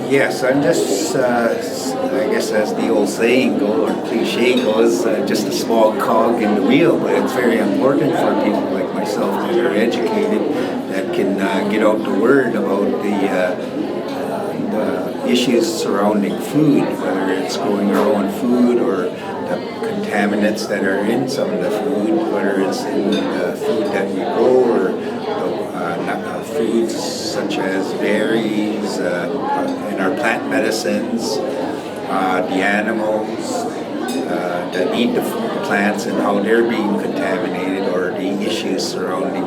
Yes, I'm just, I guess as the old saying goes, or cliche goes, just a small cog in the wheel, but it's very important for people like myself that are educated, that can get out the word about the issues surrounding food, whether it's growing our own food or the contaminants that are in some of the food, whether it's in the food that we grow or foods such as berries and our plant medicines, the animals that eat the plants and how they're being contaminated, or the issues surrounding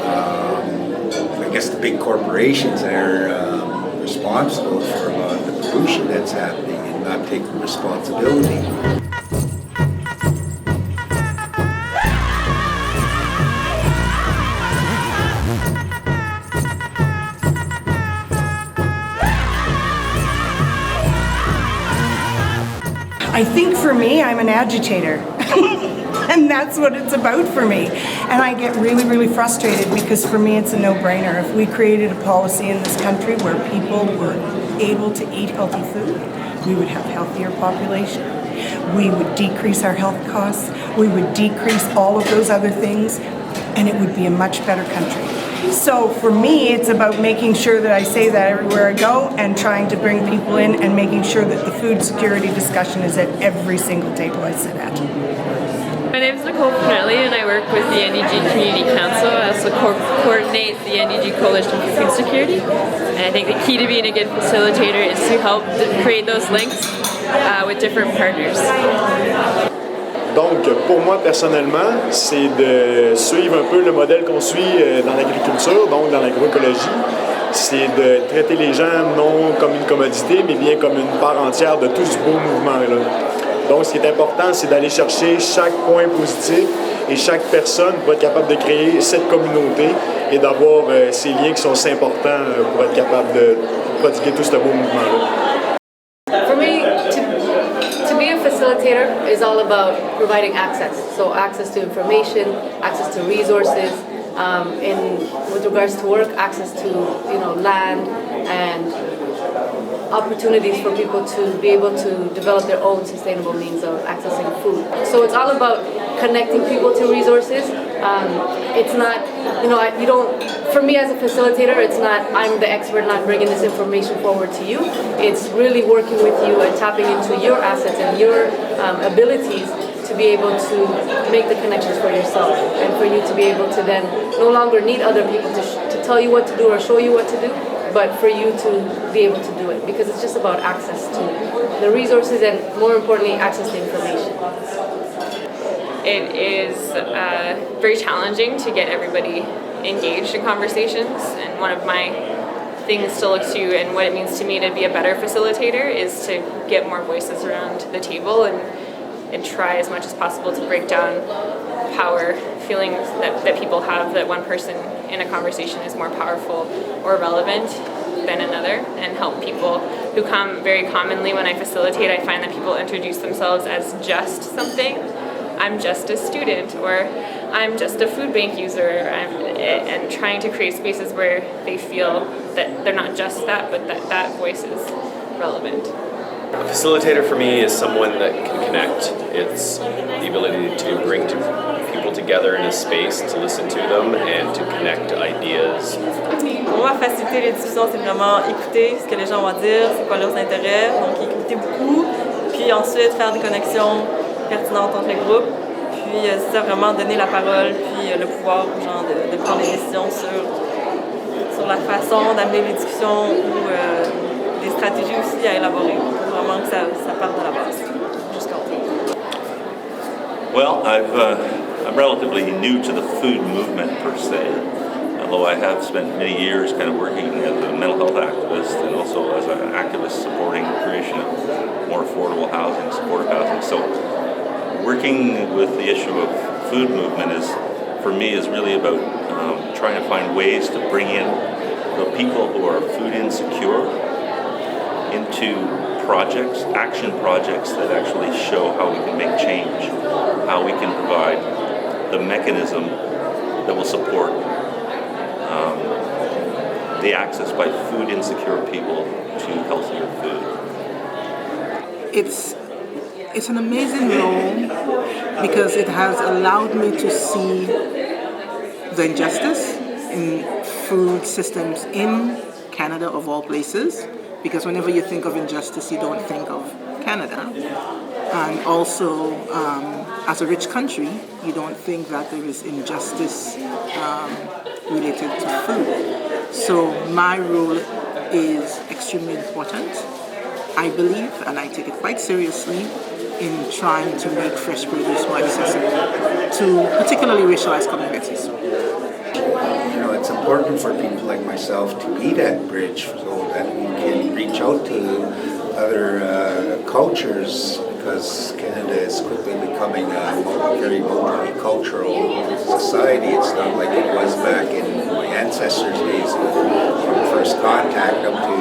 I guess the big corporations that are responsible for the pollution that's happening and not taking responsibility. I think for me, I'm an agitator. And that's what it's about for me. And I get really, really frustrated because for me it's a no-brainer. If we created a policy in this country where people were able to eat healthy food, we would have healthier population. We would decrease our health costs. We would decrease all of those other things, and it would be a much better country. So for me, it's about making sure that I say that everywhere I go and trying to bring people in and making sure that the food security discussion is at every single table I sit at. My name is Reilly and I work with the NDG Community Council. I also coordinate the NDG Coalition for Food Security. And I think the key to being a good facilitator is to help create those links with different partners. Donc, pour moi, personnellement, c'est de suivre un peu le modèle qu'on suit dans l'agriculture, donc dans l'agroécologie. C'est de traiter les gens non comme une commodité, mais bien comme une part entière de tout ce beau mouvement-là. Donc, ce qui est important, c'est d'aller chercher chaque point positif et chaque personne pour être capable de créer cette communauté et d'avoir ces liens qui sont si importants pour être capable de prodiguer tout ce beau mouvement-là. For me, to be a facilitator is all about providing access. So access to information, access to resources, and with regards to work, access to land and opportunities for people to be able to develop their own sustainable means of accessing food. So it's all about connecting people to resources. It's not, for me as a facilitator, it's not I'm the expert not bringing this information forward to you. It's really working with you and tapping into your assets and your abilities to be able to make the connections for yourself and for you to be able to then no longer need other people to tell you what to do or show you what to do, but for you to be able to do it, because it's just about access to the resources and, more importantly, access to information. It is very challenging to get everybody engaged in conversations, and one of my things to look to and what it means to me to be a better facilitator is to get more voices around the table and try as much as possible to break down power feelings that people have, that one person in a conversation is more powerful or relevant than another, and help people who come very commonly when I facilitate. I find that people introduce themselves as just something. I'm just a student, or I'm just a food bank user, and trying to create spaces where they feel that they're not just that, but that voice is relevant. A facilitator for me is someone that can connect. It's the ability to bring people together in a space, to listen to them, and to connect ideas. Pour moi, faciliter les discussions, c'est vraiment écouter ce que les gens vont dire, c'est quoi leurs intérêts, donc écouter beaucoup, puis ensuite faire des connexions pertinentes entre les groupes, puis c'est vraiment donner la parole, puis le pouvoir aux gens de prendre des décisions sur la façon d'amener les discussions ou des stratégies aussi à élaborer, pour vraiment que ça parte de la base jusqu'au bout. Well, I'm relatively new to the food movement per se, although I have spent many years kind of working as a mental health activist and also as an activist supporting the creation of more affordable housing, supportive housing. So working with the issue of food movement for me, is really about trying to find ways to bring in the people who are food insecure into projects, action projects that actually show how we can make change, how we can provide the mechanism that will support the access by food insecure people to healthier food? It's an amazing role because it has allowed me to see the injustice in food systems in Canada, of all places, because whenever you think of injustice, you don't think of Canada. And also, as a rich country, you don't think that there is injustice related to food. So my role is extremely important, I believe, and I take it quite seriously, in trying to make fresh produce more accessible to particularly racialized communities. You know, it's important for people like myself to be that bridge so that we can reach out to other cultures, because Canada is quickly becoming a very multicultural society. It's not like it was back in my ancestors' days from first contact up to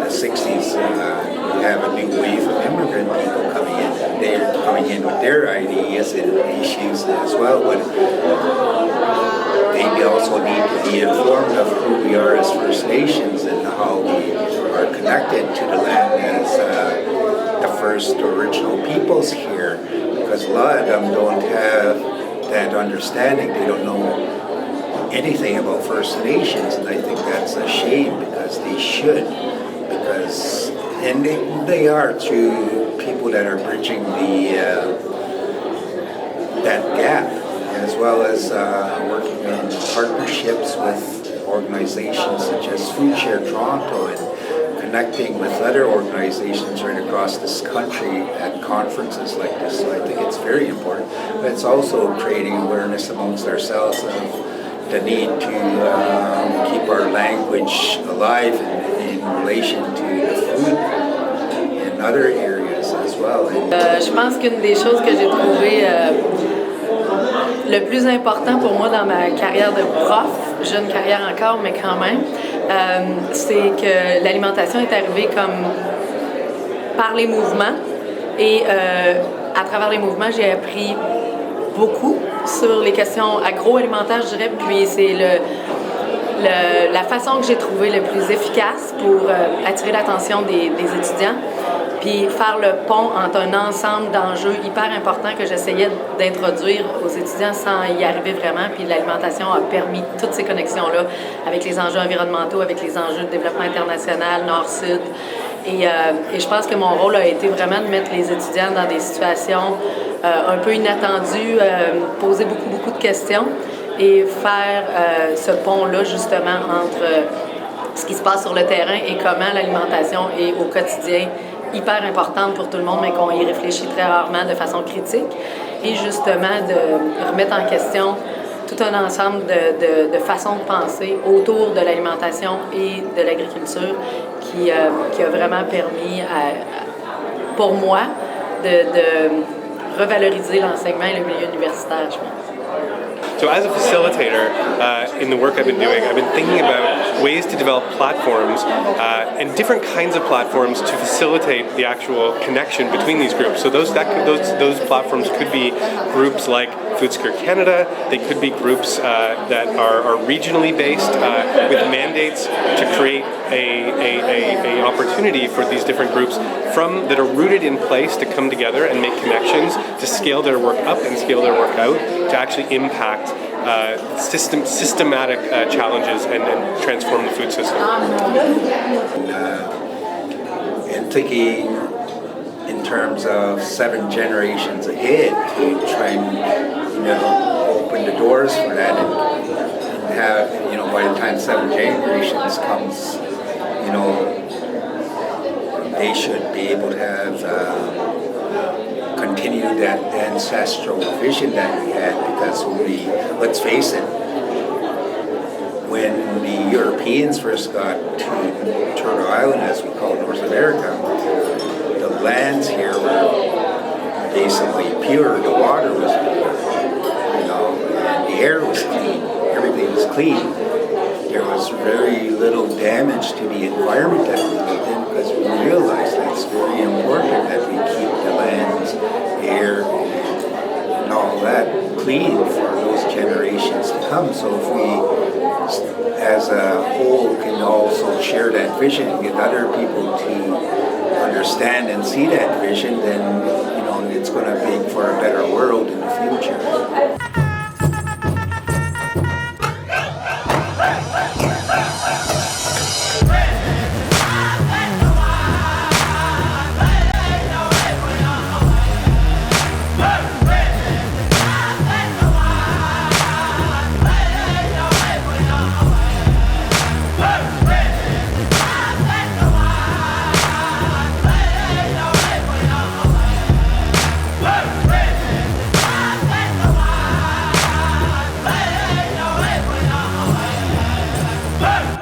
the 60s. We have a new wave of immigrant people coming in. They're coming in with their ideas and issues as well, but they also need to be informed of who we are as First Nations and how we are connected to the land as the first original peoples here, because a lot of them don't have that understanding. They don't know anything about First Nations, and I think that's a shame, because they should. And they are through people that are bridging that gap, as well as working in partnerships with organizations such as Food Share Toronto and connecting with other organizations right across this country at conferences like this. So I think it's very important. But it's also creating awareness amongst ourselves of the need to keep our language alive in relation to the food in other areas as well. Je pense qu'une des choses que j'ai trouvé le plus important pour moi dans ma carrière de prof, jeune carrière encore, mais quand même, c'est que l'alimentation est arrivée comme par les mouvements, et à travers les mouvements, j'ai appris beaucoup sur les questions agroalimentaires, je dirais, puis c'est la façon que j'ai trouvée le plus efficace pour attirer l'attention des étudiants, puis faire le pont entre un ensemble d'enjeux hyper importants que j'essayais d'introduire aux étudiants sans y arriver vraiment, puis l'alimentation a permis toutes ces connexions-là avec les enjeux environnementaux, avec les enjeux de développement international, Nord-Sud, et je pense que mon rôle a été vraiment de mettre les étudiants dans des situations un peu inattendues, poser beaucoup de questions, et faire ce pont-là justement entre ce qui se passe sur le terrain et comment l'alimentation est au quotidien hyper importante pour tout le monde, mais qu'on y réfléchit très rarement de façon critique, et justement de remettre en question tout un ensemble de façons de penser autour de l'alimentation et de l'agriculture qui a vraiment permis pour moi de revaloriser l'enseignement et le milieu universitaire, je pense. So as a facilitator in the work I've been doing, I've been thinking about ways to develop platforms and different kinds of platforms to facilitate the actual connection between these groups. So those platforms could be groups like Food Secure Canada. They could be groups that are regionally based with mandates to create a opportunity for these different groups that are rooted in place to come together and make connections, to scale their work up and scale their work out, to actually impact systematic challenges and transform the food system. And thinking in terms of 7 generations ahead to try and open the doors for that and have by the time 7 generations comes, they should be able to have continued that ancestral vision that we had, because let's face it, when the Europeans first got to Turtle Island, as we call North America, the lands here were basically pure, the water was pure, and the air was clean, everything was clean. There was very little damage to the environment that we lived in, because we realized that it's very important that we keep the lands, air, and all that clean for those generations to come. So if we as a whole can also share that vision and get other people to understand and see that vision, then it's going to make for a better world in the future. Hey!